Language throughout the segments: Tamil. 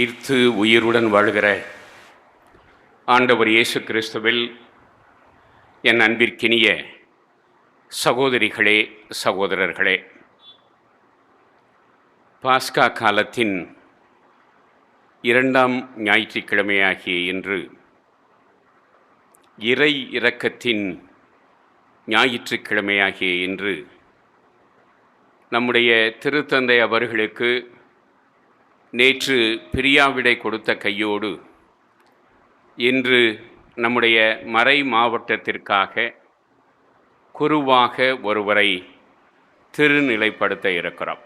ஈர்த்து உயிருடன் வாழ்கிற ஆண்டவர் இயேசு கிறிஸ்துவில் என் அன்பிற்கினிய சகோதரிகளே, சகோதரர்களே, பாஸ்கா காலத்தின் 2ஆம் ஞாயிற்றுக்கிழமையாகிய இன்று இறை இரக்கத்தின் ஞாயிற்றுக்கிழமையாகிய இன்று நம்முடைய திருத்தந்தை அவர்களுக்கு நேற்று பிரியாவிடை கொடுத்த கையோடு இன்று நம்முடைய மறை மாவட்டத்திற்காக குருவாக ஒருவரை திருநிலைப்படுத்த இருக்கிறோம்.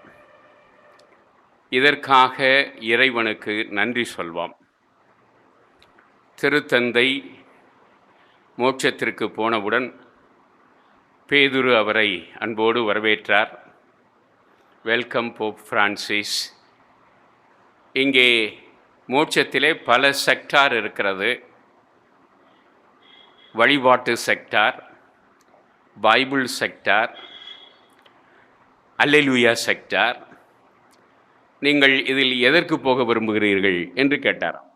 இதற்காக இறைவனுக்கு நன்றி சொல்வோம். திருத்தந்தை மோட்சத்திற்கு போனவுடன் பேதுரு அவரை அன்போடு வரவேற்றார். Welcome Pope Francis. இங்கே மோட்சத்திலே பல செக்டார் இருக்கிறது. வழிபாட்டு செக்டார், பைபிள் செக்டார், அல்லேலூயா செக்டார். நீங்கள் இதில் எதற்கு போக விரும்புகிறீர்கள் என்று கேட்டாராம்.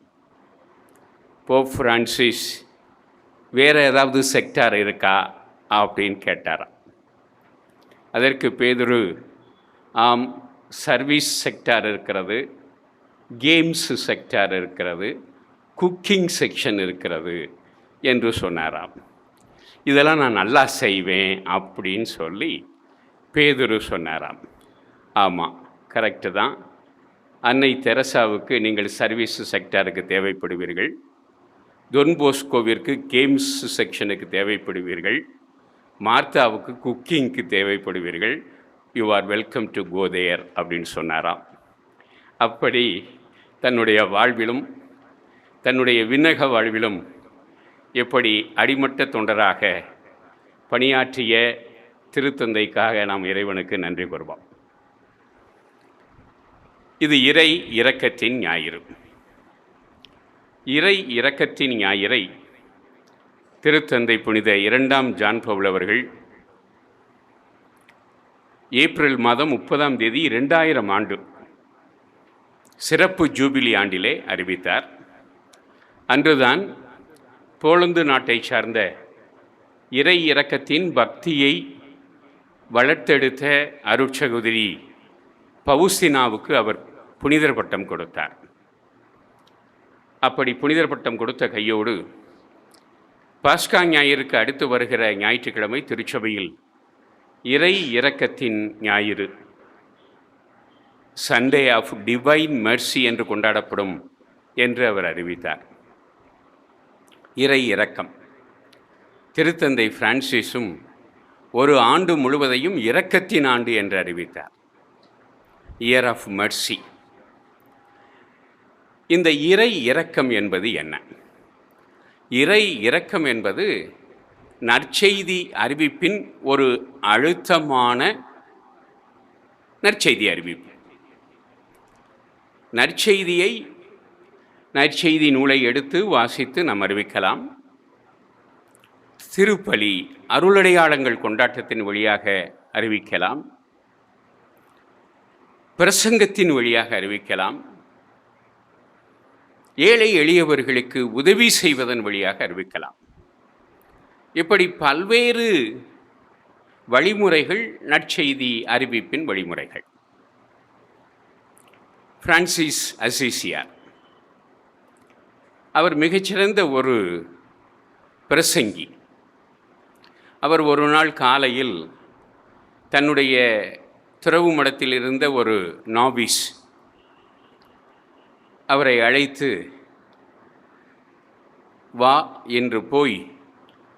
போப் பிரான்சிஸ், வேறு ஏதாவது செக்டார் இருக்கா அப்படின்னு கேட்டாராம். அதற்கு பேதுரு, ஆம், சர்வீஸ் செக்டார் இருக்கிறது, கேம்ஸ் செக்டார் இருக்கிறது, குக்கிங் செக்ஷன் இருக்கிறது என்று சொன்னாராம். இதெல்லாம் நான் நல்லா செய்வேன் அப்படின்னு சொல்லி பேதுரு சொன்னாராம். ஆமாம், கரெக்டு தான். அன்னை தெரசாவுக்கு நீங்கள் சர்வீஸ் செக்டாருக்கு தேவைப்படுவீர்கள், தொன்போஸ்கோவிற்கு கேம்ஸ் செக்ஷனுக்கு தேவைப்படுவீர்கள், மார்த்தாவுக்கு குக்கிங்க்கு தேவைப்படுவீர்கள். You are welcome to go there அப்படின்னு சொன்னாராம். அப்படி தன்னுடைய வாழ்விலும் தன்னுடைய விண்ணக வாழ்விலும் எப்படி அடிமட்ட தொண்டராக பணியாற்றிய திருத்தந்தைக்காக நாம் இறைவனுக்கு நன்றி கூறுவோம். இது இறை இரக்கத்தின் ஞாயிறு. இறை இரக்கத்தின் ஞாயிறை திருத்தந்தை புனித 2ஆம் ஜான் பவுல் அவர்கள் ஏப்ரல் மாதம் 30ஆம் தேதி 2000 ஆண்டு சிறப்பு ஜூபிலி ஆண்டிலே அறிவித்தார். அன்றுதான் போலந்து நாட்டை சார்ந்த இறை இரக்கத்தின் பக்தியை வளர்த்தெடுத்த அருட்சகோதரி பவுசினாவுக்கு அவர் புனிதர் பட்டம் கொடுத்தார். அப்படி புனிதர் பட்டம் கொடுத்த கையோடு பாஸ்கா ஞாயிற்கு அடுத்து வருகிற ஞாயிற்றுக்கிழமை திருச்சபையில் இறை இரக்கத்தின் ஞாயிறு, சண்டே ஆஃப் டிவைன் மெர்சி என்று கொண்டாடப்படும் என்று அவர் அறிவித்தார். இறை இரக்கம். திருத்தந்தை பிரான்சிஸும் ஒரு ஆண்டு முழுவதையும் இரக்கத்தின் ஆண்டு என்று அறிவித்தார். Year of mercy. இந்த இறை இரக்கம் என்பது என்ன? இறை இரக்கம் என்பது நற்செய்தி அறிவிப்பின் ஒரு அழுத்தமான நற்செய்தி அறிவிப்பு. நற்செய்தி நூலை எடுத்து வாசித்து நாம் அறிவிக்கலாம். திருப்பலி, அருளடையாளங்கள் கொண்டாட்டத்தின் வழியாக அறிவிக்கலாம். பிரசங்கத்தின் வழியாக அறிவிக்கலாம். ஏழை எளியவர்களுக்கு உதவி செய்வதன் வழியாக அறிவிக்கலாம். இப்படி பல்வேறு வழிமுறைகள் நற்செய்தி அறிவிப்பின் வழிமுறைகள். பிரான்சிஸ் அசிசியார் அவர் மிகச்சிறந்த ஒரு பிரசங்கி. அவர் ஒரு நாள் காலையில் தன்னுடைய துறவு மடத்தில் இருந்த ஒரு நாவிஸ் அவரை அழைத்து, வா என்று போய்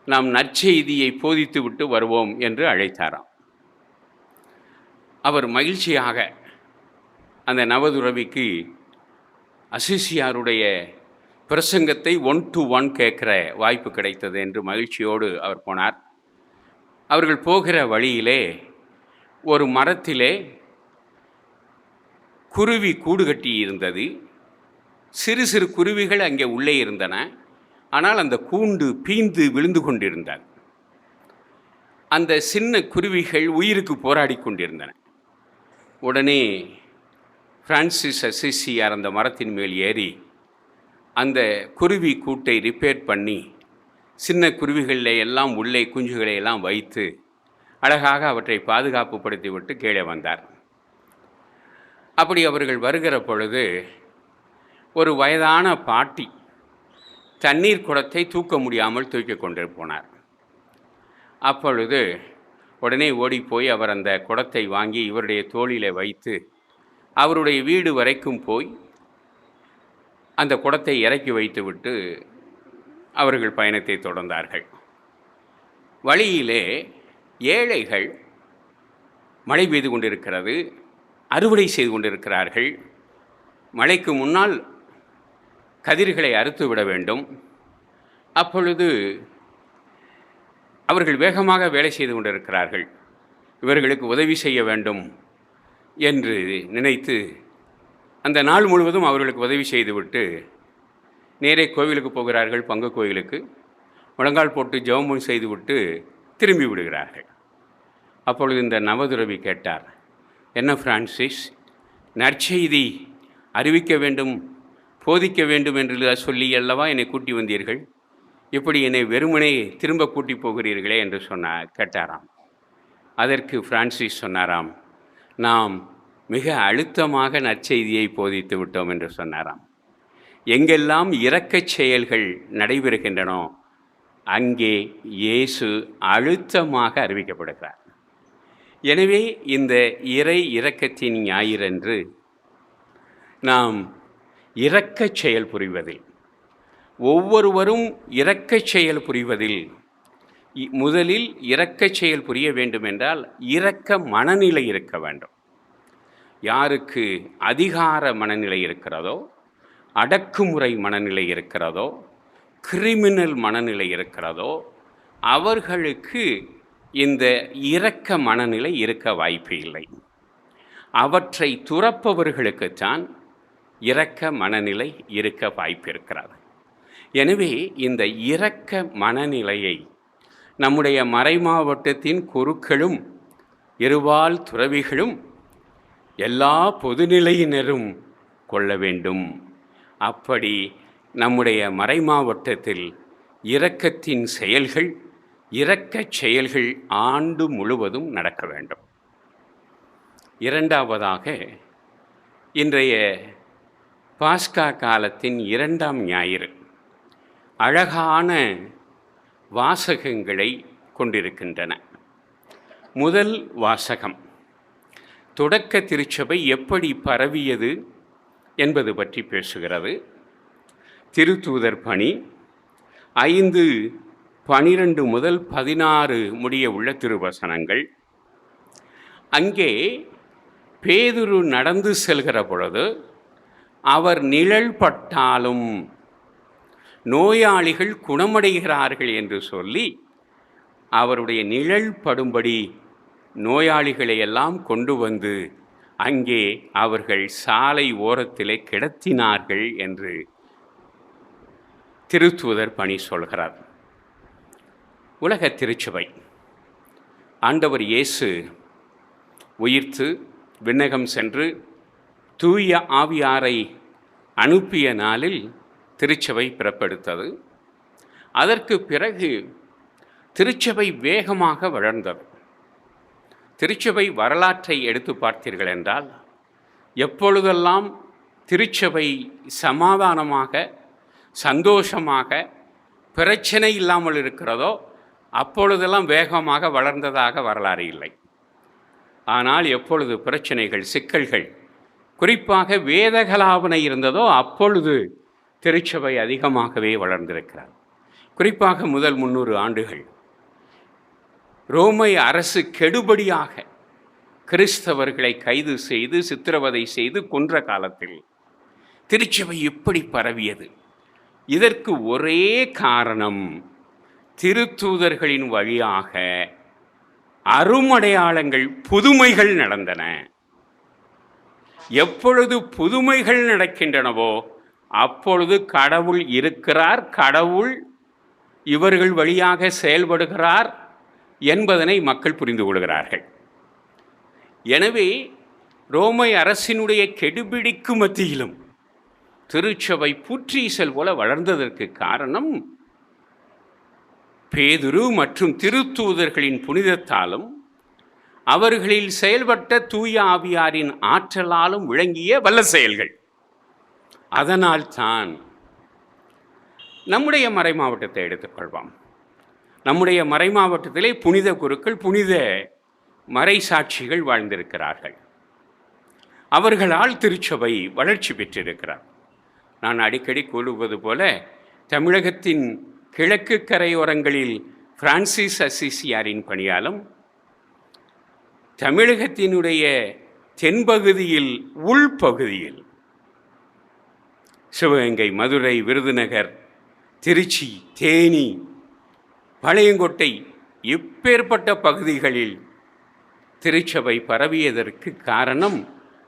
நாம் நற்செய்தியை போதித்து விட்டு வருவோம் என்று அழைத்தாராம். அவர் மகிழ்ச்சியாக அந்த நவதுறவிக்கு அசிசியாருடைய பிரசங்கத்தை 1-to-1 கேட்குற வாய்ப்பு கிடைத்தது என்று மகிழ்ச்சியோடு அவர் போனார். அவர்கள் போகிற வழியிலே ஒரு மரத்திலே குருவி கூடு கட்டி இருந்தது. சிறு சிறு குருவிகள் அங்கே உள்ளே இருந்தன. ஆனால் அந்த கூண்டு பீந்து விழுந்து கொண்டிருந்தது. அந்த சின்ன குருவிகள் உயிருக்கு போராடி கொண்டிருந்தன. உடனே பிரான்சிஸ் அசிசியார் அந்த மரத்தின் மேல் ஏறி அந்த குருவி கூட்டை ரிப்பேர் பண்ணி சின்ன குருவிகளில் எல்லாம் உள்ளே குஞ்சுகளை எல்லாம் வைத்து அழகாக அவற்றை பாதுகாப்பு படுத்திவிட்டு கீழே வந்தார். அப்படி அவர்கள் வருகிற பொழுது ஒரு வயதான பாட்டி தண்ணீர் குடத்தை தூக்க முடியாமல் தூக்கி கொண்டு போனார். அப்பொழுது உடனே ஓடிப்போய் அவர் அந்த குடத்தை வாங்கி இவருடைய தோளிலே வைத்து அவருடைய வீடு வரைக்கும் போய் அந்த குடத்தை இறக்கி வைத்துவிட்டு அவர்கள் பயணத்தை தொடர்ந்தார்கள். வழியிலே ஏழைகள் மழை பெய்து கொண்டிருக்கிறது, அறுவடை செய்து கொண்டிருக்கிறார்கள். மழைக்கு முன்னால் கதிர்களை அறுத்து விட வேண்டும். அப்பொழுது அவர்கள் வேகமாக வேலை செய்து கொண்டிருக்கிறார்கள். இவர்களுக்கு உதவி செய்ய வேண்டும் என்று நினைத்து அந்த நாள் முழுவதும் அவர்களுக்கு உதவி செய்துவிட்டு நேரே கோவிலுக்கு போகிறார்கள். பங்கு கோயிலுக்கு முழங்கால் போட்டு ஜெபமும் செய்துவிட்டு திரும்பி விடுகிறார்கள். அப்பொழுது இந்த நவதுறவி கேட்டார், என்ன பிரான்சிஸ், நற்செய்தி அறிவிக்க வேண்டும், போதிக்க வேண்டும் என்று சொல்லி அல்லவா என்னை கூட்டி வந்தீர்கள், இப்படி என்னை வெறுமனே திரும்ப கூட்டி போகிறீர்களே என்று கேட்டாராம். அதற்கு பிரான்சிஸ் சொன்னாராம், நாம் மிக அழுத்தமாக நற்செய்தியை போதித்து விட்டோம் என்று சொன்னாராம். எங்கெல்லாம் இரக்கச் செயல்கள் நடைபெறுகின்றனோ அங்கே இயேசு அழுத்தமாக அறிவிக்கப்படுகிறார். எனவே இந்த இறை இரக்கத்தின் ஞாயிறன்று நாம் இரக்கச் செயல் புரிவதில், ஒவ்வொருவரும் இரக்கச் செயல் புரிவதில் முதலில் இரக்கச் செயல் புரிய வேண்டும் என்றால் இரக்க மனநிலை இருக்க வேண்டும். யாருக்கு அதிகார மனநிலை இருக்கிறதோ, அடக்குமுறை மனநிலை இருக்கிறதோ, கிரிமினல் மனநிலை இருக்கிறதோ அவர்களுக்கு இந்த இரக்க மனநிலை இருக்க வாய்ப்பு இல்லை. அவற்றை துறப்பவர்களுக்குத்தான் இரக்க மனநிலை இருக்க வாய்ப்பு இருக்கிறது. எனவே இந்த இரக்க மனநிலையை நம்முடைய மறைமாவட்டத்தின் குருக்களும் இருவாள் துறவிகளும் எல்லா பொதுநிலையினரும் கொள்ள வேண்டும். அப்படி நம்முடைய மறைமாவட்டத்தில் இரக்கத்தின் செயல்கள், இரக்கச் செயல்கள் ஆண்டு முழுவதும் நடக்க வேண்டும். இரண்டாவதாக, இன்றைய பாஸ்கா காலத்தின் 2ஆம் ஞாயிறு அழகான வாசகங்களை கொண்டிருக்கின்றன. முதல் வாசகம் தொடக்க திருச்சபை எப்படி பரவியது என்பது பற்றி பேசுகிறது. திருத்தூதர் பணி 5:12 முதல் 16 முடிய உள்ள திருவசனங்கள். அங்கே பேதுரு நடந்து செல்கிற பொழுது அவர் நிழல் பட்டாலும் நோயாளிகள் குணமடைகிறார்கள் என்று சொல்லி அவருடைய நிழல் படும்படி நோயாளிகளை எல்லாம் கொண்டு வந்து அங்கே அவர்கள் சாலை ஓரத்திலே கிடத்தினார்கள் என்று திருத்தூதர் பணி சொல்கிறார். உலக திருச்சபை ஆண்டவர் இயேசு உயிர்த்து விண்ணகம் சென்று தூய ஆவியாரை அனுப்பிய நாளில் திருச்சபை பிறப்பெடுத்தது. அதற்கு பிறகு திருச்சபை வேகமாக வளர்ந்தது. திருச்சபை வரலாற்றை எடுத்து பார்த்தீர்கள் என்றால், எப்பொழுதெல்லாம் திருச்சபை சமாதானமாக, சந்தோஷமாக, பிரச்சனை இல்லாமல் இருக்கிறதோ அப்பொழுதெல்லாம் வேகமாக வளர்ந்ததாக வரலாறு இல்லை. ஆனால் எப்பொழுது பிரச்சனைகள், சிக்கல்கள், குறிப்பாக வேதகலாபனை இருந்ததோ அப்பொழுது திருச்சபை அதிகமாகவே வளர்ந்திருக்கிறார். குறிப்பாக முதல் 300 ஆண்டுகள் ரோமை அரசு கெடுபடியாக கிறிஸ்தவர்களை கைது செய்து சித்திரவதை செய்து கொன்ற காலத்தில் திருச்சபை எப்படி பரவியது? இதற்கு ஒரே காரணம், திருத்தூதர்களின் வழியாக அருமடையாளங்கள், புதுமைகள் நடந்தன. எப்பொழுது புதுமைகள் நடக்கின்றனவோ அப்பொழுது கடவுள் இருக்கிறார், கடவுள் இவர்கள் வழியாக செயல்படுகிறார் என்பதனை மக்கள் புரிந்து கொள்கிறார்கள். எனவே ரோமை அரசினுடைய கெடுபிடிக்கு மத்தியிலும் திருச்சபை புற்றீசல் போல வளர்ந்ததற்கு காரணம் பேதுரு மற்றும் திருத்தூதர்களின் புனிதத்தாலும் அவர்களில் செயல்பட்ட தூய ஆவியாரின் ஆற்றலாலும் விளங்கிய வல்ல செயல்கள். அதனால்தான் நம்முடைய மறை மாவட்டத்தை எடுத்துக்கொள்வோம். நம்முடைய மறை மாவட்டத்திலே புனித குருக்கள், புனித மறை சாட்சிகள் வாழ்ந்திருக்கிறார்கள். அவர்களால் திருச்சபை வளர்ச்சி பெற்றிருக்கிறார். நான் அடிக்கடி கூறுவது போல, தமிழகத்தின் கிழக்கு கரையோரங்களில் பிரான்சிஸ் அசிசியாரின் பணியாலும், தமிழகத்தினுடைய தென்பகுதியில் உள்பகுதியில் சிவகங்கை, மதுரை, விருதுநகர், திருச்சி, தேனி, பாளையங்கோட்டை இப்பேற்பட்ட பகுதிகளில் திருச்சபை பரவியதற்கு காரணம்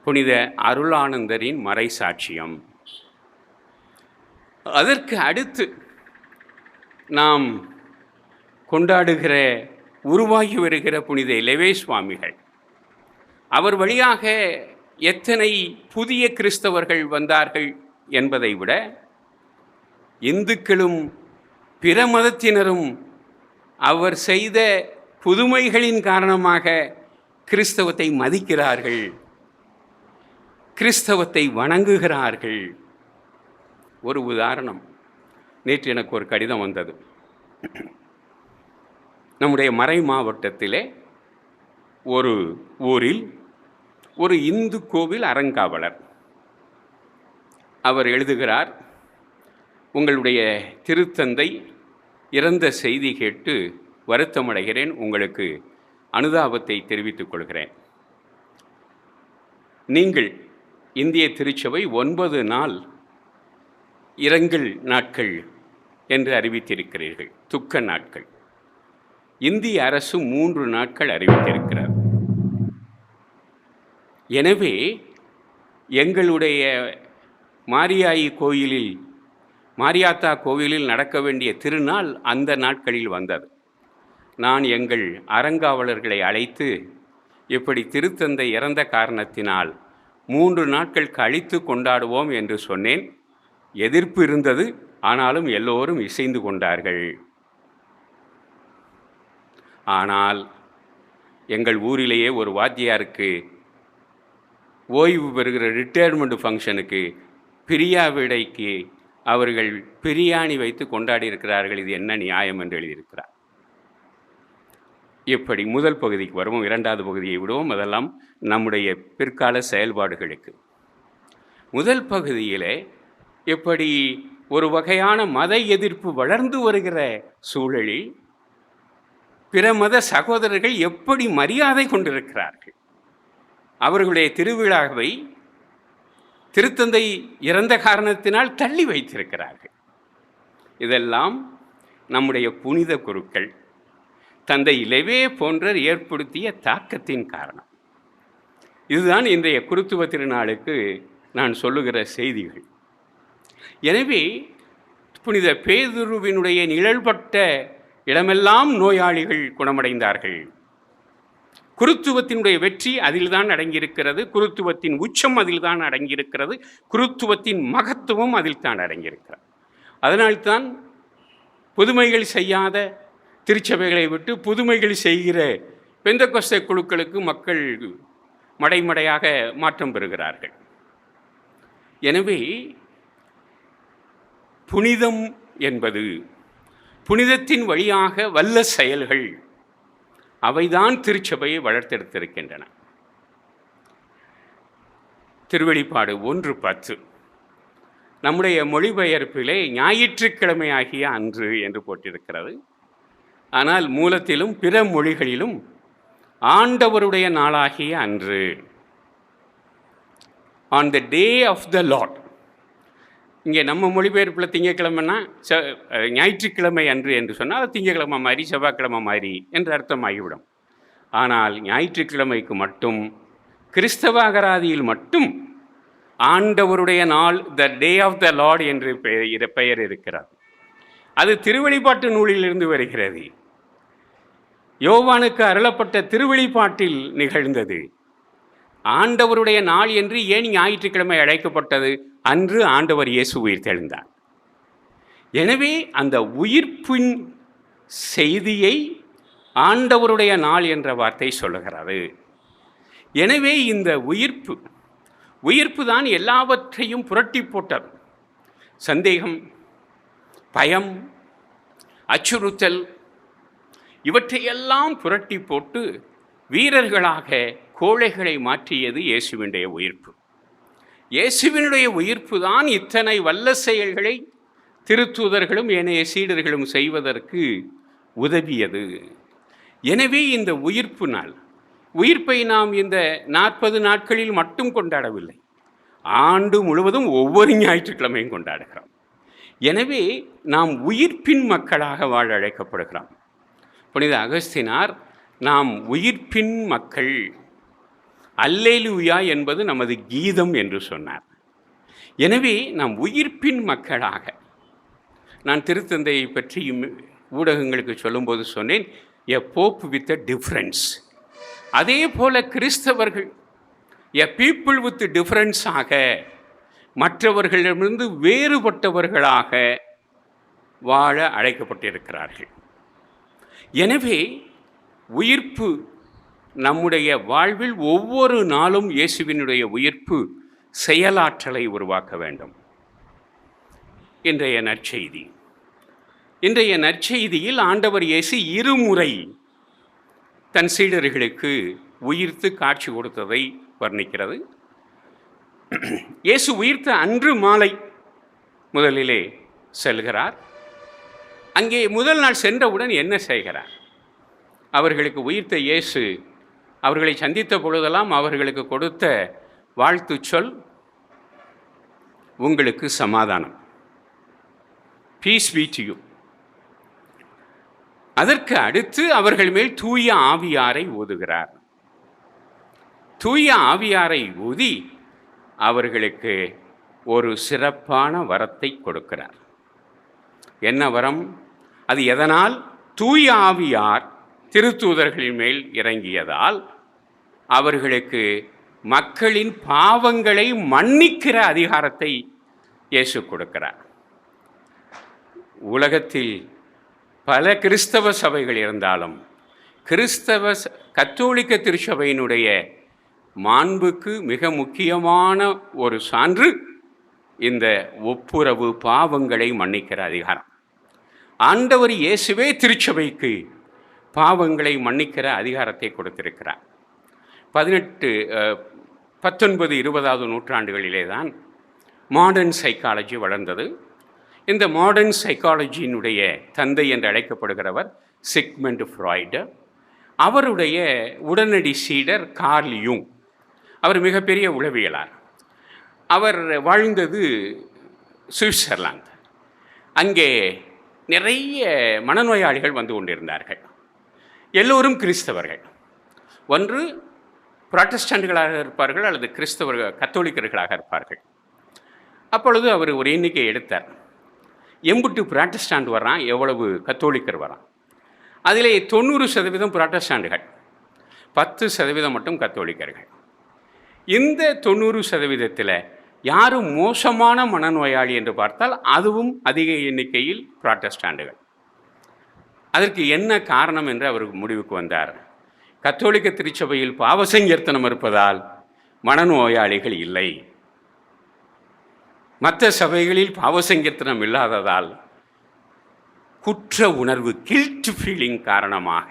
புனித அருளானந்தரின் மறை சாட்சியம். அதற்கு அடுத்து நாம் கொண்டாடுகிற, உருவாகி வருகிற புனித இலவே சுவாமிகள். அவர் வழியாக எத்தனை புதிய கிறிஸ்தவர்கள் வந்தார்கள் என்பதை விட, இந்துக்களும் பிற மதத்தினரும் அவர் செய்த புதுமைகளின் காரணமாக கிறிஸ்தவத்தை மதிக்கிறார்கள், கிறிஸ்தவத்தை வணங்குகிறார்கள். ஒரு உதாரணம், நேற்று எனக்கு ஒரு கடிதம் வந்தது. நம்முடைய மறை மாவட்டத்திலே ஒரு ஊரில் ஒரு இந்து கோவில் அறங்காவலர் அவர் எழுதுகிறார், உங்களுடைய திருத்தந்தை இறந்த செய்தி கேட்டு வருத்தமடைகிறேன், உங்களுக்கு அனுதாபத்தை தெரிவித்துக் கொள்கிறேன். நீங்கள் இந்திய திருச்சபை 9 நாள் இரங்கல் நாட்கள் என்று அறிவித்திருக்கிறீர்கள், துக்க நாட்கள். இந்திய அரசு 3 நாட்கள் அறிவித்திருக்கிறார். எனவே எங்களுடைய மாரியாத்தா கோயிலில் நடக்க வேண்டிய திருநாள் அந்த நாட்களில் வந்தது. நான் எங்கள் அறங்காவலர்களை அழைத்து, இப்படி திருத்தந்தை இறந்த காரணத்தினால் 3 நாட்கள் கழித்து கொண்டாடுவோம் என்று சொன்னேன். எதிர்ப்பு இருந்தது, ஆனாலும் எல்லோரும் இசைந்து கொண்டார்கள். ஆனால் எங்கள் ஊரிலேயே ஒரு வாத்தியாருக்கு ஓய்வு பெறுகிற ரிட்டையர்மெண்ட் ஃபங்க்ஷனுக்கு பிரியாவிடைக்கு அவர்கள் பிரியாணி வைத்து கொண்டாடி இருக்கிறார்கள். இது என்ன நியாயம் என்று எழுதியிருக்கிறார். இப்படி முதல் பகுதிக்கு வருவோம், 2வது பகுதியை விடுவோம். அதெல்லாம் நம்முடைய பிற்கால செயல்பாடுகளுக்கு. முதல் பகுதியிலே எப்படி ஒரு வகையான மத எதிர்ப்பு வளர்ந்து வருகிற சூழலில் பிற மத சகோதரர்கள் எப்படி மரியாதை கொண்டிருக்கிறார்கள், அவர்களுடைய திருவிழாவை திருத்தந்தை இறந்த காரணத்தினால் தள்ளி வைத்திருக்கிறார்கள். இதெல்லாம் நம்முடைய புனித குருக்கள், தந்தை இலவே போன்றர் ஏற்படுத்திய தாக்கத்தின் காரணம். இதுதான் இன்றைய குருத்துவ திருநாளுக்கு நான் சொல்லுகிற செய்திகள். எனவே புனித பேதுருவினுடைய நிழல்பட்ட இடமெல்லாம் நோயாளிகள் குணமடைந்தார்கள். குருத்துவத்தினுடைய வெற்றி அதில்தான் அடங்கியிருக்கிறது, குருத்துவத்தின் உச்சம் அதில்தான் அடங்கியிருக்கிறது, குருத்துவத்தின் மகத்துவம் அதில் தான் அடங்கியிருக்கிறது. அதனால்தான் புதுமைகள் செய்யாத திருச்சபைகளை விட்டு புதுமைகள் செய்கிற பெந்தகோஸ்தே குழுக்களுக்கு மக்கள் மடைமடையாக மாற்றம் பெறுகிறார்கள். எனவே புனிதம் என்பது, புனிதத்தின் வழியாக வல்ல செயல்கள், அவைதான் திருச்சபையை வளர்த்தெடுத்திருக்கின்றன. திருவெளிப்பாடு 1:10 நம்முடைய மொழிபெயர்ப்பிலே ஞாயிற்றுக்கிழமை ஆகிய அன்று என்று போட்டிருக்கிறது. ஆனால் மூலத்திலும் பிற மொழிகளிலும் ஆண்டவருடைய நாளாகிய அன்று, on the day of the Lord. இங்கே நம்ம மொழிபெயர்ப்பில் திங்கக்கிழமைன்னா ஞாயிற்றுக்கிழமை அன்று என்று சொன்னால் திங்கக்கிழமை மாதிரி செவ்வாய்க்கிழமை மாதிரி என்று அர்த்தமாகிவிடும். ஆனால் ஞாயிற்றுக்கிழமைக்கு மட்டும், கிறிஸ்தவ அகராதியில் மட்டும் ஆண்டவருடைய நாள், த டே ஆஃப் த லார்ட் என்று பெயர் இருக்கிறது. அது திருவெளிப்பாட்டு நூலிலிருந்து வருகிறது. யோவானுக்கு அருளப்பட்ட திருவெளிப்பாட்டில் நிகழ்ந்தது. ஆண்டவருடைய நாள் என்று ஏன் ஞாயிற்றுக்கிழமை அழைக்கப்பட்டது? அன்று ஆண்டவர் இயேசு உயிர்த்தெழுந்தார். எனவே அந்த உயிர்ப்பின் செய்தியை ஆண்டவருடைய நாள் என்ற வார்த்தை சொல்லுகிறது. எனவே இந்த உயிர்ப்பு தான் எல்லாவற்றையும் புரட்டி போட்டது. சந்தேகம், பயம், அச்சுறுத்தல் இவற்றையெல்லாம் புரட்டி போட்டு வீரர்களாக கோழைகளை மாற்றியது இயேசுவினுடைய உயிர்ப்பு. இயேசுவினுடைய உயிர்ப்பு தான் இத்தனை வல்ல செயல்களை திருத்தூதர்களும் ஏனைய சீடர்களும் செய்வதற்கு உதவியது. எனவே இந்த உயிர்ப்பு நாள், உயிர்ப்பை நாம் இந்த 40 நாட்களில் மட்டும் கொண்டாடவில்லை, ஆண்டு முழுவதும் ஒவ்வொரு ஞாயிற்றுக்கிழமையும் கொண்டாடுகிறோம். எனவே நாம் உயிர்ப்பின் மக்களாக வாழ அழைக்கப்படுகிறோம். புனித அகஸ்தினார் நாம் உயிர்ப்பின் மக்கள், அல்லேலூயா என்பது நமது கீதம் என்று சொன்னார். எனவே நாம் உயிர்ப்பின் மக்களாக, நான் திருத்தந்தையை பற்றி ஊடகங்களுக்கு சொல்லும்போது சொன்னேன், எ போப் வித் எ டிஃப்ரென்ஸ். அதே போல கிறிஸ்தவர்கள் எ பீப்புள் வித் டிஃப்ரென்ஸாக, மற்றவர்களிடமிருந்து வேறுபட்டவர்களாக வாழ அழைக்கப்பட்டிருக்கிறார்கள். எனவே உயிர்ப்பு நம்முடைய வாழ்வில் ஒவ்வொரு நாளும் இயேசுவினுடைய உயிர்ப்பு செயலாற்றலை உருவாக்க வேண்டும். இன்றைய நற்செய்தியில் ஆண்டவர் இயேசு இருமுறை தன் சீடர்களுக்கு உயிர்த்து காட்சி கொடுத்ததை வர்ணிக்கிறது. இயேசு உயிர்த்த அன்று மாலை முதலிலே செல்கிறார். அங்கே முதல் நாள் சென்றவுடன் என்ன செய்கிறார்? அவர்களுக்கு உயிர்த்த இயேசு அவர்களை சந்தித்த பொழுதெல்லாம் அவர்களுக்கு கொடுத்த வாழ்த்து சொல், உங்களுக்கு சமாதானம், பீஸ் பீ டு யூ. அதற்கு அடுத்து அவர்கள் மேல் தூய ஆவியாரை ஊதுகிறார். தூய ஆவியாரை ஊதி அவர்களுக்கு ஒரு சிறப்பான வரத்தை கொடுக்கிறார். என்ன வரம்? அது எதனால்? தூய ஆவியார் திருத்தூதர்களின் மேல் இறங்கியதால் அவர்களுக்கு மக்களின் பாவங்களை மன்னிக்கிற அதிகாரத்தை இயேசு கொடுக்கிறார். உலகத்தில் பல கிறிஸ்தவ சபைகள் இருந்தாலும் கத்தோலிக்க திருச்சபையினுடைய மாண்புக்கு மிக முக்கியமான ஒரு சான்று இந்த ஒப்புரவு, பாவங்களை மன்னிக்கிற அதிகாரம். ஆண்டவர் இயேசுவே திருச்சபைக்கு பாவங்களை மன்னிக்கிற அதிகாரத்தை கொடுத்திருக்கிறார். 19, 20வது நூற்றாண்டுகளிலே தான் மாடர்ன் சைக்காலஜி வளர்ந்தது. இந்த மாடர்ன் சைக்காலஜியினுடைய தந்தை என்று அழைக்கப்படுகிறவர் சிக்மண்ட் ஃப்ராய்டு. அவருடைய உடனடி சீடர் கார்ல் யூங். அவர் மிகப்பெரிய உளவியலாளர். அவர் வாழ்ந்தது சுவிட்சர்லாந்து. அங்கே நிறைய மனநோயாளிகள் வந்து கொண்டிருந்தார்கள். எல்லோரும் கிறிஸ்தவர்கள். ஒன்று புராட்டஸ்டன்ட்களாக இருப்பார்கள் அல்லது கத்தோலிக்கர்களாக இருப்பார்கள். அப்பொழுது அவர் ஒரு எண்ணிக்கை எடுத்தார். எம்புட்டு புராட்டஸ்டாண்ட் வரான், எவ்வளவு கத்தோலிக்கர் வரான். அதிலே 90% புராட்டஸ்டாண்டுகள், 10% மட்டும் கத்தோலிக்கர்கள். இந்த 90%த்தில் யாரும் மோசமான மனநோயாளி என்று பார்த்தால் அதுவும் அதிக எண்ணிக்கையில் புராட்டஸ்டாண்டுகள். அதற்கு என்ன காரணம் என்று அவர் முடிவுக்கு வந்தார். கத்தோலிக்க திருச்சபையில் பாவசங்கீர்த்தனம் இருப்பதால் மனநோயாளிகள் இல்லை, மற்ற சபைகளில் பாவசங்கீர்த்தனம் இல்லாததால் குற்ற உணர்வு, கில்ட் ஃபீலிங் காரணமாக,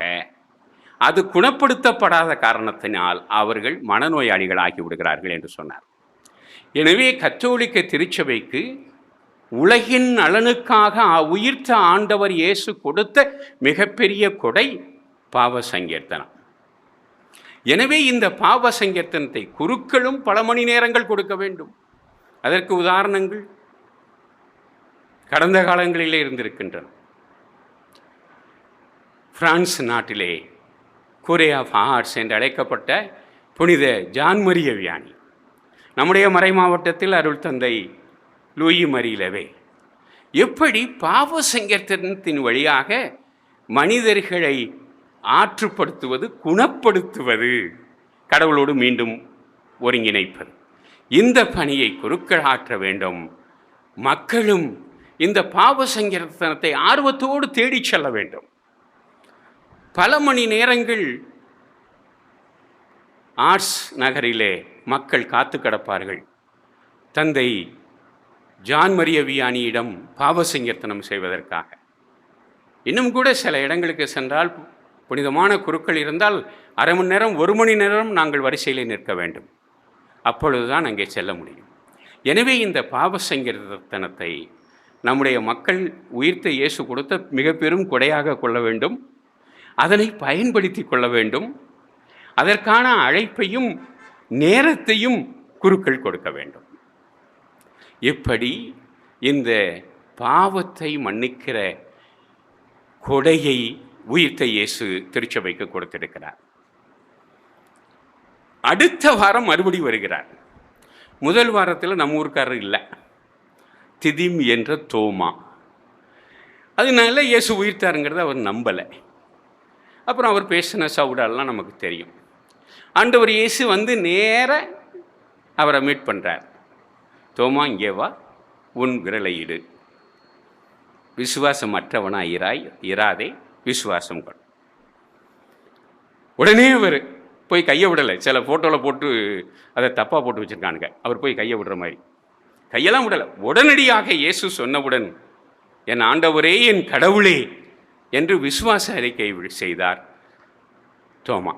அது குணப்படுத்தப்படாத காரணத்தினால் அவர்கள் மனநோயாளிகள் ஆகிவிடுகிறார்கள் என்று சொன்னார். எனவே கத்தோலிக்க திருச்சபைக்கு உலகின் நலனுக்காக உயிர்த்த ஆண்டவர் இயேசு கொடுத்த மிகப்பெரிய கொடை பாவ சங்கீர்த்தனம். எனவே இந்த பாவ சங்கீர்த்தனத்தை குருக்களும் பல மணி நேரங்கள் கொடுக்க வேண்டும். அதற்கு உதாரணங்கள் கடந்த காலங்களிலே இருந்திருக்கின்றன. பிரான்ஸ் நாட்டிலே கூரே ஆஃப் ஆர்ட்ஸ் என்று அழைக்கப்பட்ட புனித ஜான் மரிய வியானி, நம்முடைய மறை மாவட்டத்தில் அருள் தந்தை லூயி மரி லெவே, எப்படி பாவ சங்கீர்த்தனத்தின் வழியாக மனிதர்களை ஆற்றுப்படுத்துவது, குணப்படுத்துவது, கடவுளோடு மீண்டும் ஒருங்கிணைப்பது. இந்த பணியை குருக்கள் ஆற்ற வேண்டும். மக்களும் இந்த பாவ சங்கீர்த்தனத்தை ஆர்வத்தோடு தேடிச் செல்ல வேண்டும். பல மணி நேரங்கள் ஆர்ட்ஸ் நகரிலே மக்கள் காத்து கிடப்பார்கள். தந்தை ஜான் மரிய வியானியிடம் பாவ சங்கீர்த்தனம் செய்வதற்காக. இன்னும் கூட சில இடங்களுக்கு சென்றால் புனிதமான குருக்கள் இருந்தால் அரை மணி நேரம் 1 மணி நேரம் நாங்கள் வரிசையிலே நிற்க வேண்டும். அப்பொழுதுதான் அங்கே செல்ல முடியும். எனவே இந்த பாவ சங்கீர்த்தனத்தை நம்முடைய மக்கள் உயிர்த்த இயேசு கொடுத்த மிக பெரும் கொடையாக கொள்ள வேண்டும். அதனை பயன்படுத்தி கொள்ள வேண்டும். அதற்கான அழைப்பையும் நேரத்தையும் குருக்கள் கொடுக்க வேண்டும். இப்படி இந்த பாவத்தை மன்னிக்கிற கொடையை உயிர்த்த இயேசு திருச்சபைக்கு கொடுத்திருக்கிறார். அடுத்த வாரம் மறுபடி வருகிறார். முதல் வாரத்தில் நம்ம ஊருக்காரர் இல்லை, திதிம் என்ற தோமா. அதனால இயேசு உயிர்த்தாருங்கிறத அவர் நம்பலை. அப்புறம் அவர் பேசின சவுடாலாம் நமக்கு தெரியும். ஆண்டவர் இயேசு வந்து நேர அவரை மீட் பண்ணுறார். தோமா, இங்கே வா, உன் விரலை இடு, விசுவாசமற்றவனாய் இராதே, விசுவாசம் கொள். உடனே அவர் போய் கையை விடலை. சில ஃபோட்டோவில் போட்டு அதை தப்பாக போட்டு வச்சுருக்கானுங்க. அவர் போய் கையை விடுற மாதிரி கையெல்லாம் விடலை. உடனடியாக இயேசு சொன்னவுடன், என் ஆண்டவரே, என் கடவுளே என்று விசுவாச அறிக்கை செய்தார் தோமா.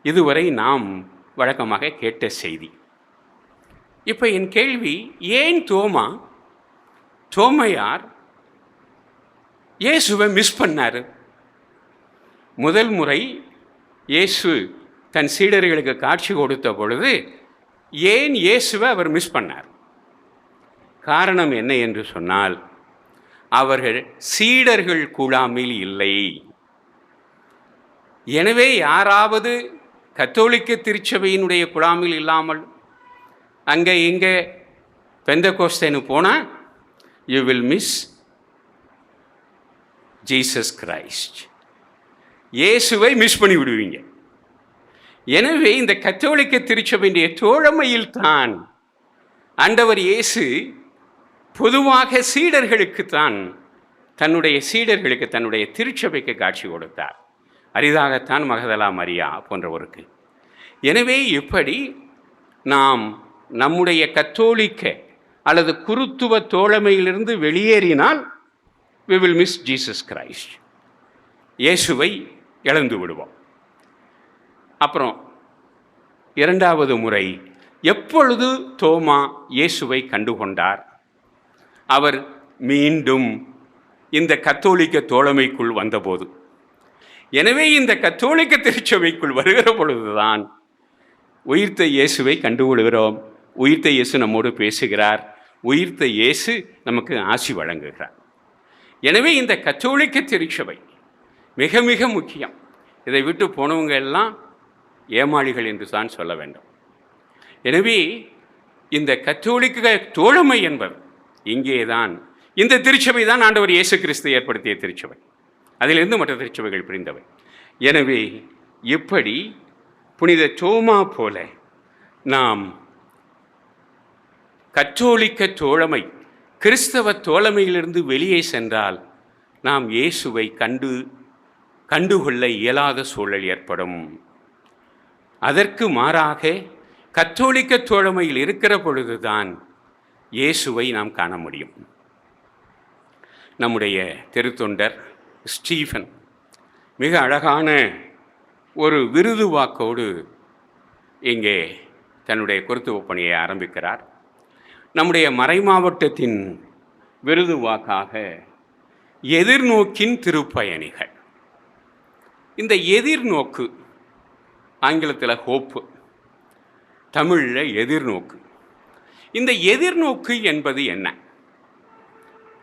இதுவரை நாம் வழக்கமாக கேட்ட செய்தி. இப்போ என் கேள்வி, ஏன் தோமையார் இயேசுவை மிஸ் பண்ணார்? முதல் முறை இயேசு தன் சீடர்களுக்கு காட்சி கொடுத்த பொழுது ஏன் இயேசுவை அவர் மிஸ் பண்ணார்? காரணம் என்ன என்று சொன்னால், அவர்கள் சீடர்கள் குழாமில் இல்லை. எனவே யாராவது கத்தோலிக்க திருச்சபையினுடைய குழாமில் இல்லாமல் அங்கே இங்கே பெந்தகோஸ்தேன்னு போனால் you will miss Jesus Christ. இயேசுவை மிஸ் பண்ணி விடுவீங்க. எனவே இந்த கத்தோலிக்க திருச்சபையினுடைய தோழமையில் தான் ஆண்டவர் இயேசு பொதுவாக சீடர்களுக்குத்தான், தன்னுடைய திருச்சபைக்கு காட்சி கொடுத்தார். அரிதாகத்தான் மகதலா மரியா போன்றவருக்கு. எனவே இப்படி நாம் நம்முடைய கத்தோலிக்க அல்லது குருத்துவ தோழமையிலிருந்து வெளியேறினால் we will miss Jesus Christ. இயேசுவை இழந்து விடுவோம். அப்புறம் இரண்டாவது முறை எப்பொழுது தோமா இயேசுவை கண்டுகொண்டார்? அவர் மீண்டும் இந்த கத்தோலிக்க தோழமைக்குள் வந்தபோது. எனவே இந்த கத்தோலிக்க திருச்சபைக்குள் வருகிற பொழுதுதான் உயிர்த்த இயேசுவை கண்டுகொள்கிறோம். உயிர்த்த இயேசு நம்மோடு பேசுகிறார். உயிர்த்த இயேசு நமக்கு ஆசி வழங்குகிறார். எனவே இந்த கத்தோலிக்க திருச்சபை மிக மிக முக்கியம். இதை விட்டு போனவங்க எல்லாம் ஏமாளிகள் என்று தான் சொல்ல வேண்டும். எனவே இந்த கத்தோலிக்க தோழமை என்பது இங்கே தான், இந்த திருச்சபை தான் ஆண்டவர் இயேசு கிறிஸ்து ஏற்படுத்திய திருச்சபை. அதிலிருந்து மற்ற திருச்சபைகள் பிரிந்தவை. எனவே இப்படி புனித தோமா போல நாம் கத்தோலிக்க தோழமை, கிறிஸ்தவ தோழமையிலிருந்து வெளியே சென்றால் நாம் இயேசுவை கண்டுகொள்ள இயலாத சூழல் ஏற்படும். அதற்கு மாறாக கத்தோலிக்க தோழமையில் இருக்கிற பொழுதுதான் இயேசுவை நாம் காண முடியும். நம்முடைய திருத்தொண்டர் ஸ்டீஃபன் மிக அழகான ஒரு விருது வாக்கோடு இங்கே தன்னுடைய குருத்துவ பணியை ஆரம்பிக்கிறார். நம்முடைய மறைமாவட்டத்தின் விருது வாக்காக எதிர்நோக்கின் திருப்பயணிகள். இந்த எதிர்நோக்கு ஆங்கிலத்தில் ஹோப்பு, தமிழில் எதிர்நோக்கு. இந்த எதிர்நோக்கு என்பது என்ன?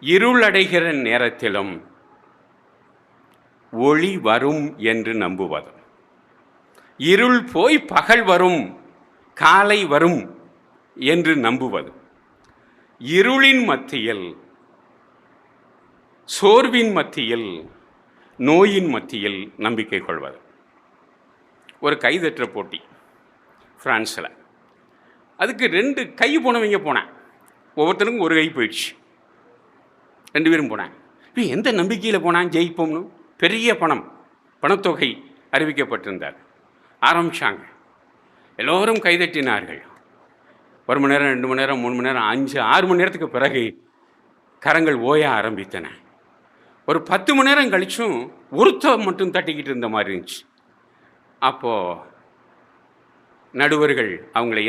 இருளடைகிற நேரத்திலும் ஒளி வரும் என்று நம்புவது, இருள் போய் பகல் வரும், காலை வரும் என்று நம்புவது, இருளின் மத்தியில், சோர்வின் மத்தியில், நோயின் மத்தியில் நம்பிக்கை கொள்வது. ஒரு கைதற்ற போட்டி பிரான்ஸில் அதுக்கு 2 கை போனவங்க போனேன். ஒவ்வொருத்தருக்கும் ஒரு கை போயிடுச்சு. 2 பேரும் போனேன். இப்போ எந்த நம்பிக்கையில் போனான் ஜெயிப்போம்னு? பெரிய பணத்தொகை அறிவிக்கப்பட்டிருந்தார். ஆரம்பித்தாங்க. எல்லோரும் கைதட்டினார்கள். 1 மணி நேரம், 2 மணி நேரம், 3 மணி நேரம், 5, 6 மணி நேரத்துக்கு பிறகு கரங்கள் ஓய ஆரம்பித்தன. ஒரு 10 மணி நேரம் கழிச்சும் ஒருத்தர் மட்டும் தட்டிக்கிட்டு இருந்த மாதிரி இருந்துச்சு. அப்போது நடுவர்கள் அவங்கள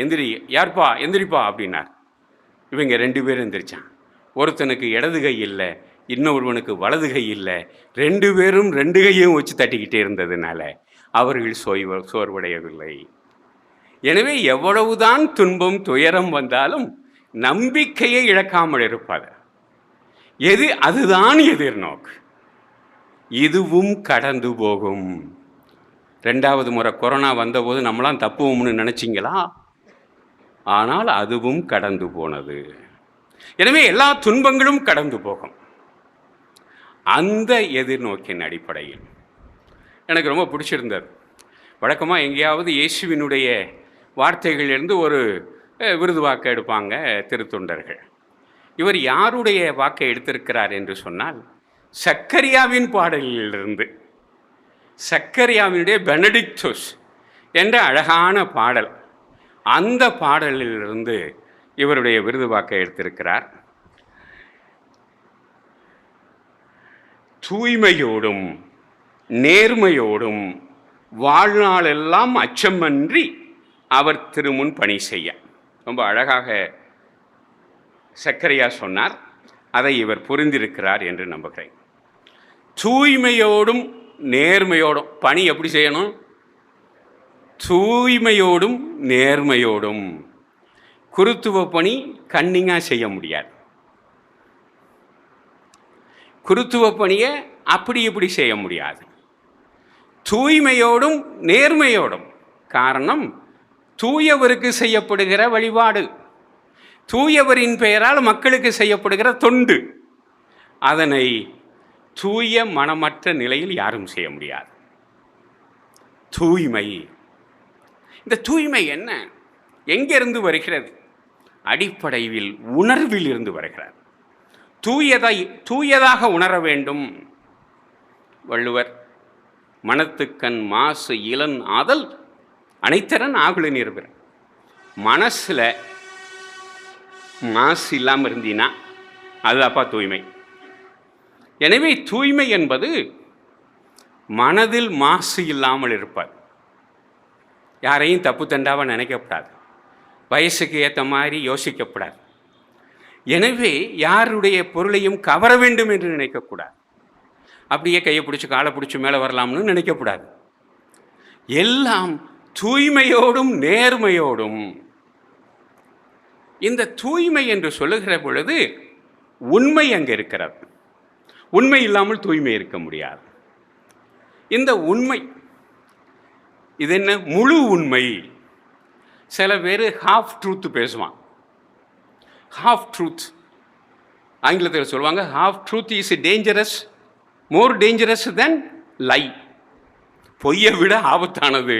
யார்ப்பா எந்திரிப்பா அப்படின்னார். இவங்க 2 பேரும் எந்திரிச்சான். ஒருத்தனுக்கு இடது கை இல்லை, இன்னொருவனுக்கு வலது கை இல்லை. 2 பேரும் 2 கையும் வச்சு தட்டிக்கிட்டே இருந்ததுனால அவர்கள் சோர்வடையவில்லை. எனவே எவ்வளவுதான் துன்பம் துயரம் வந்தாலும் நம்பிக்கையை இழக்காமல் இருப்பது அதுதான் எதிர்நோக்கு. இதுவும் கடந்து போகும். 2வது முறை கொரோனா வந்தபோது நம்மளாம் தப்புவோம்னு நினைச்சிங்களா? ஆனால் அதுவும் கடந்து போனது. எனவே எல்லா துன்பங்களும் கடந்து போகும். அந்த எதிர்நோக்கின் அடிப்படையில் எனக்கு ரொம்ப பிடிச்சிருந்தது. வழக்கமாக எங்கேயாவது இயேசுவினுடைய வார்த்தைகளிலிருந்து ஒரு விருது வாக்கை எடுப்பாங்க திருத்தொண்டர்கள். இவர் யாருடைய வாக்கை எடுத்திருக்கிறார் என்று சொன்னால், சக்கரியாவின் பாடலிலிருந்து, சக்கரியாவினுடைய பெனடிக்டோஸ் என்ற அழகான பாடல், அந்த பாடலிலிருந்து இவருடைய விருது வாக்கை எடுத்திருக்கிறார். தூய்மையோடும் நேர்மையோடும் வாழ்நாளெல்லாம் அச்சமன்றி அவர் திருமுன் பணி செய்ய. ரொம்ப அழகாக சக்கரியா சொன்னார். அதை இவர் புரிந்திருக்கிறார் என்று நம்புகிறேன். தூய்மையோடும் நேர்மையோடும் பணி எப்படி செய்யணும்? தூய்மையோடும் நேர்மையோடும். குருத்துவ பணி கன்னிங்காக செய்ய முடியாது. குருத்துவ பணியை அப்படி இப்படி செய்ய முடியாது. தூய்மையோடும் நேர்மையோடும். காரணம், தூயவருக்கு செய்யப்படுகிற வழிபாடு, தூயவரின் பெயரால் மக்களுக்கு செய்யப்படுகிற தொண்டு, அதனை தூய மனமற்ற நிலையில் யாரும் செய்ய முடியாது. தூய்மை, இந்த தூய்மை என்ன, எங்கிருந்து வருகிறது? அடிப்படையில் உணர்வில் இருந்து வருகிறது. தூயதாக உணர வேண்டும். வள்ளுவர் மனத்துக்கண் மாசு இளன் ஆதல் அனைத்தரன் ஆகுல நிறுவர். மனசில் மாசு இல்லாமல் இருந்தீன்னா அதுதாப்பா தூய்மை. எனவே தூய்மை என்பது மனதில் மாசு இல்லாமல் இருப்பார். யாரையும் தப்பு தண்டாவாக நினைக்கப்படாது, வயசுக்கு ஏற்ற மாதிரி யோசிக்கப்படாது. எனவே யாருடைய பொருளையும் கவர வேண்டும் என்று நினைக்கக்கூடாது. அப்படியே கையை பிடிச்சி காலை பிடிச்சி மேலே வரலாம்னு நினைக்கக்கூடாது. எல்லாம் தூய்மையோடும் நேர்மையோடும். இந்த தூய்மை என்று சொல்லுகிற பொழுது உண்மை அங்கே இருக்கிறது. உண்மை இல்லாமல் தூய்மை இருக்க முடியாது. இந்த உண்மை இது என்ன? முழு உண்மை. சில பேர் ஹாஃப் ட்ரூத் பேசுவான். ஹாஃப் ட்ரூத் ஆங்கிலத்தில் சொல்லுவாங்க, half truth is dangerous, more dangerous than lie. பொய்யை விட ஆபத்தானது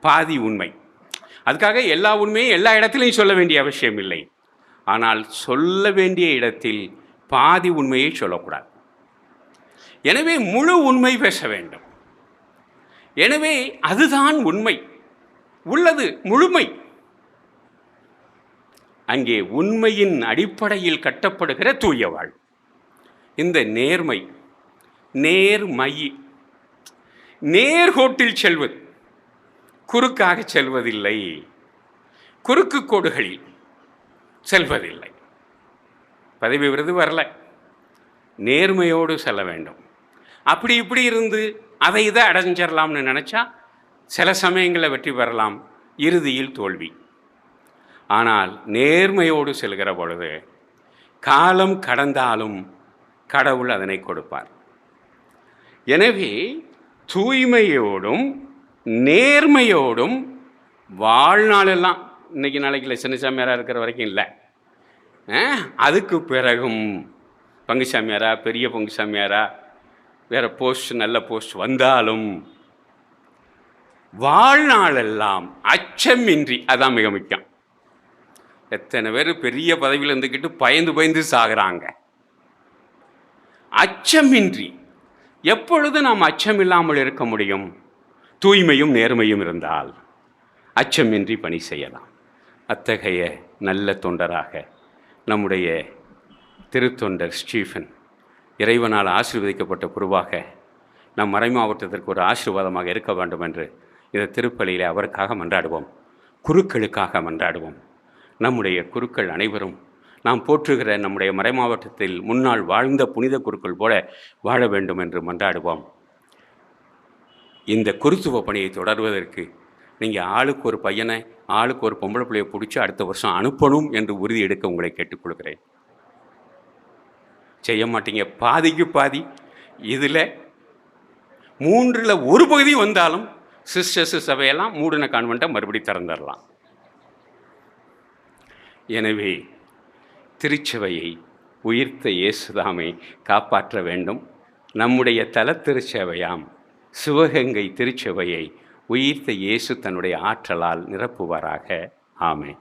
பாதி உண்மை. அதுக்காக எல்லா உண்மையும் எல்லா இடத்துலையும் சொல்ல வேண்டிய அவசியம் இல்லை. ஆனால் சொல்ல வேண்டிய இடத்தில் பாதி உண்மையை சொல்லக்கூடாது. எனவே முழு உண்மை பேச வேண்டும். எனவே அதுதான் உண்மை உள்ளது முழுமை. அங்கே உண்மையின் அடிப்படையில் கட்டப்படுகிற தூய வாழ்வு. இந்த நேர்மை, நேர்மை, நேர்கோட்டில் செல்வது, குறுக்காக செல்வதில்லை, குறுக்கு கோடுகளில் செல்வதில்லை. பதவி விருது வரல, நேர்மையோடு செல்ல வேண்டும். அப்படி இப்படி இருந்து அதை இதை அடைஞ்சிடலாம்னு நினச்சா சில சமயங்களில் வெற்றி பெறலாம், இறுதியில் தோல்வி. ஆனால் நேர்மையோடு செல்கிற பொழுது காலம் கடந்தாலும் கடவுள் அதனை கொடுப்பார். எனவே தூய்மையோடும் நேர்மையோடும் வாழ்நாளெல்லாம், இன்றைக்கி நாளைக்கு சின்ன சாமியாராக இருக்கிற வரைக்கும் இல்லை, அதுக்கு பிறகும் பங்கு சாமியாரா, பெரிய பங்கு சாமியாரா, வேறு போஸ்ட், நல்ல போஸ்ட் வந்தாலும் வாழ்நாளெல்லாம் அச்சமின்றி, அதான் மிக முக்கியம், எத்தனை பேர் பெரிய பதவியில் இருந்துக்கிட்டு பயந்து பயந்து சாகுறாங்க. அச்சமின்றி எப்பொழுது நாம் அச்சம் இல்லாமல் இருக்க முடியும்? தூய்மையும் நேர்மையும் இருந்தால் அச்சமின்றி பணி செய்யலாம். அத்தகைய நல்ல தொண்டராக நம்முடைய திருத்தொண்டர் ஸ்டீஃபன் இறைவனால் ஆசீர்வதிக்கப்பட்ட குருவாக நம் மறை மாவட்டத்திற்கு ஒரு ஆசீர்வாதமாக இருக்க வேண்டும் என்று இந்த திருப்பலியில் அவருக்காக மன்றாடுவோம். குருக்களுக்காக மன்றாடுவோம். நம்முடைய குருக்கள் அனைவரும் நாம் போற்றுகிற நம்முடைய மறை மாவட்டத்தில் முன்னால் வாழ்ந்த புனித குருக்கள் போல வாழ வேண்டும் என்று மன்றாடுவோம். இந்த குருத்துவ பணியை தொடர்வதற்கு நீங்கள் ஆளுக்கு ஒரு பையனை, ஆளுக்கு ஒரு பொம்பளை பிள்ளையை பிடிச்சி அடுத்த வருஷம் அனுப்பணும் என்று உறுதி எடுக்க உங்களை கேட்டுக்கொள்கிறேன். செய்ய மாட்டீங்க. பாதிக்கு பாதி. இதில் 1/3 பகுதி வந்தாலும் சிஸ்டர்ஸ் சபையெல்லாம் மூடின கான்வெண்ட்டை மறுபடி திறந்துடலாம். எனவே திருச்சபையை உயிர்த்த இயேசுதாமை காப்பாற்ற வேண்டும். நம்முடைய தல திருச்சபையாம் சிவகங்கை திருச்சபையை உயிர்த்த இயேசு தன்னுடைய ஆற்றலால் நிரப்புவாராக. ஆமென்.